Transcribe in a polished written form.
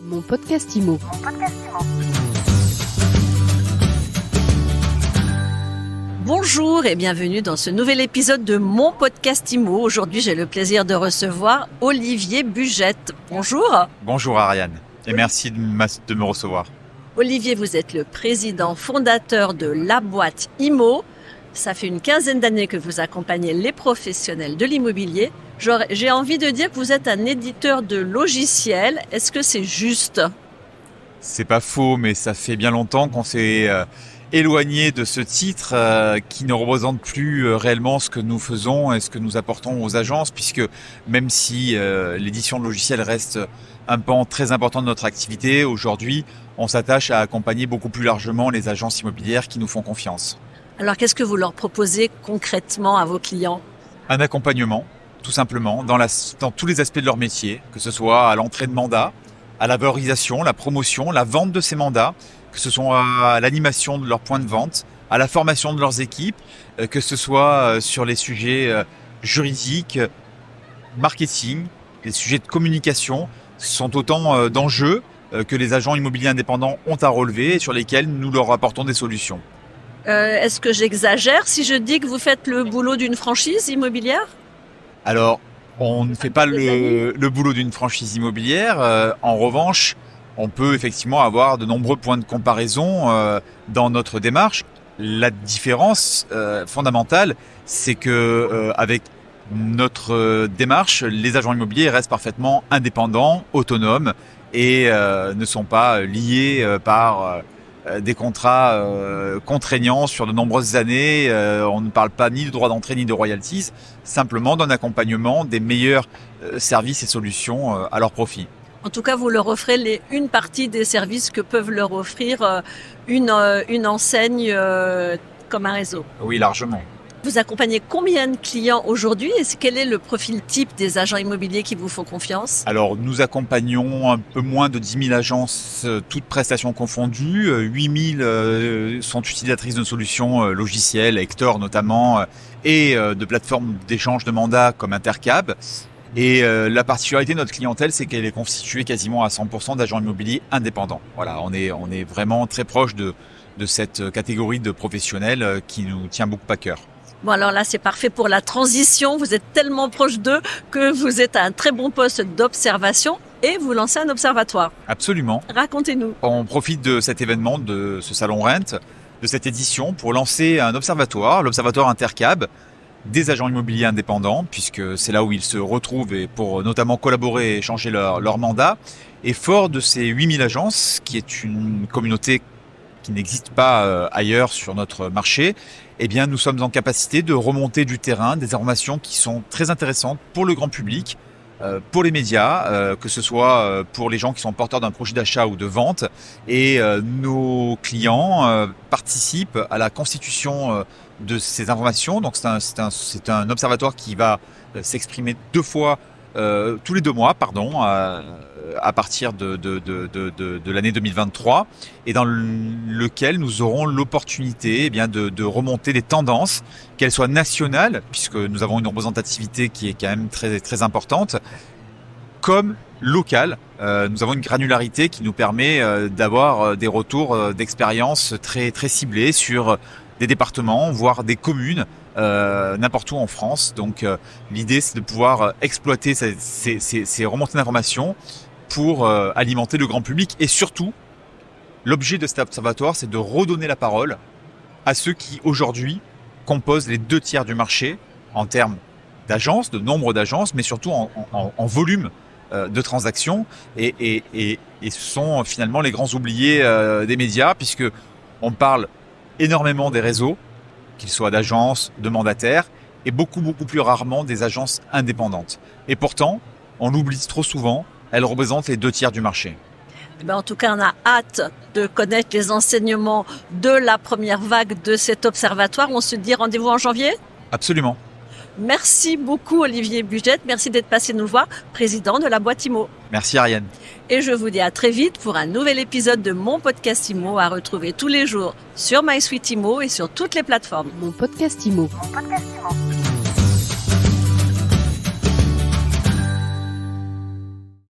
Mon podcast IMO. Bonjour et bienvenue dans ce nouvel épisode de Mon podcast IMO. Aujourd'hui, j'ai le plaisir de recevoir Olivier Bugette. Bonjour. Bonjour Ariane et merci de me recevoir. Olivier, vous êtes le président fondateur de La Boîte IMO. Ça fait une quinzaine d'années que vous accompagnez les professionnels de l'immobilier. J'ai envie de dire que vous êtes un éditeur de logiciels. Est-ce que c'est juste ? C'est pas faux, mais ça fait bien longtemps qu'on s'est éloigné de ce titre qui ne représente plus réellement ce que nous faisons et ce que nous apportons aux agences, puisque même si l'édition de logiciels reste un pan très important de notre activité, aujourd'hui, on s'attache à accompagner beaucoup plus largement les agences immobilières qui nous font confiance. Alors, qu'est-ce que vous leur proposez concrètement à vos clients ? Un accompagnement, tout simplement, dans tous les aspects de leur métier, que ce soit à l'entrée de mandat, à la valorisation, la promotion, la vente de ces mandats, que ce soit à l'animation de leurs points de vente, à la formation de leurs équipes, que ce soit sur les sujets juridiques, marketing, les sujets de communication. Ce sont autant d'enjeux que les agents immobiliers indépendants ont à relever et sur lesquels nous leur apportons des solutions. Est-ce que j'exagère si je dis que vous faites le boulot d'une franchise immobilière ? Alors, on ne fait pas le boulot d'une franchise immobilière. En revanche, on peut effectivement avoir de nombreux points de comparaison dans notre démarche. La différence fondamentale, c'est que avec notre démarche, les agents immobiliers restent parfaitement indépendants, autonomes et ne sont pas liés par des contrats contraignants sur de nombreuses années. On ne parle pas ni de droit d'entrée ni de royalties, simplement d'un accompagnement des meilleurs services et solutions à leur profit. En tout cas, vous leur offrez une partie des services que peuvent leur offrir une enseigne comme un réseau. Oui, largement. Vous accompagnez combien de clients aujourd'hui et quel est le profil type des agents immobiliers qui vous font confiance ? Alors, nous accompagnons un peu moins de 10 000 agences, toutes prestations confondues. 8 000 sont utilisatrices de solutions logicielles, Hector notamment, et de plateformes d'échange de mandats comme Intercab. Et la particularité de notre clientèle, c'est qu'elle est constituée quasiment à 100% d'agents immobiliers indépendants. Voilà, on est vraiment très proche de cette catégorie de professionnels qui nous tient beaucoup à cœur. Bon, alors là, c'est parfait pour la transition. Vous êtes tellement proche d'eux que vous êtes à un très bon poste d'observation et vous lancez un observatoire. Absolument. Racontez-nous. On profite de cet événement, de ce salon Rent, de cette édition pour lancer un observatoire, l'observatoire Intercab, des agents immobiliers indépendants, puisque c'est là où ils se retrouvent et pour notamment collaborer et échanger leur mandat. Et fort de ces 8000 agences, qui est une communauté qui n'existe pas ailleurs sur notre marché, eh bien, nous sommes en capacité de remonter du terrain des informations qui sont très intéressantes pour le grand public, pour les médias, que ce soit pour les gens qui sont porteurs d'un projet d'achat ou de vente. Et nos clients participent à la constitution de ces informations. Donc, c'est un observatoire qui va s'exprimer tous les 2 mois, à partir de l'année 2023, et dans lequel nous aurons l'opportunité de remonter les tendances, qu'elles soient nationales, puisque nous avons une représentativité qui est quand même très, très importante, comme locales. Nous avons une granularité qui nous permet d'avoir des retours d'expérience très, très ciblés sur des départements, voire des communes, n'importe où en France. Donc l'idée, c'est de pouvoir exploiter ces remontées d'informations pour alimenter le grand public. Et surtout, l'objet de cet observatoire, c'est de redonner la parole à ceux qui, aujourd'hui, composent les 2 tiers du marché en termes d'agences, de nombre d'agences, mais surtout en volume de transactions. Et ce sont finalement les grands oubliés des médias, puisque on parle énormément des réseaux, qu'ils soient d'agences, de mandataires, et beaucoup, beaucoup plus rarement des agences indépendantes. Et pourtant, on l'oublie trop souvent, elles représentent les 2 tiers du marché. En tout cas, on a hâte de connaître les enseignements de la première vague de cet observatoire. On se dit rendez-vous en janvier ? Absolument. Merci beaucoup Olivier Bugette, merci d'être passé nous voir, président de La Boîte IMO. Merci Ariane. Et je vous dis à très vite pour un nouvel épisode de Mon podcast IMO à retrouver tous les jours sur MySuite IMO et sur toutes les plateformes. Mon podcast IMO. Mon podcast IMO.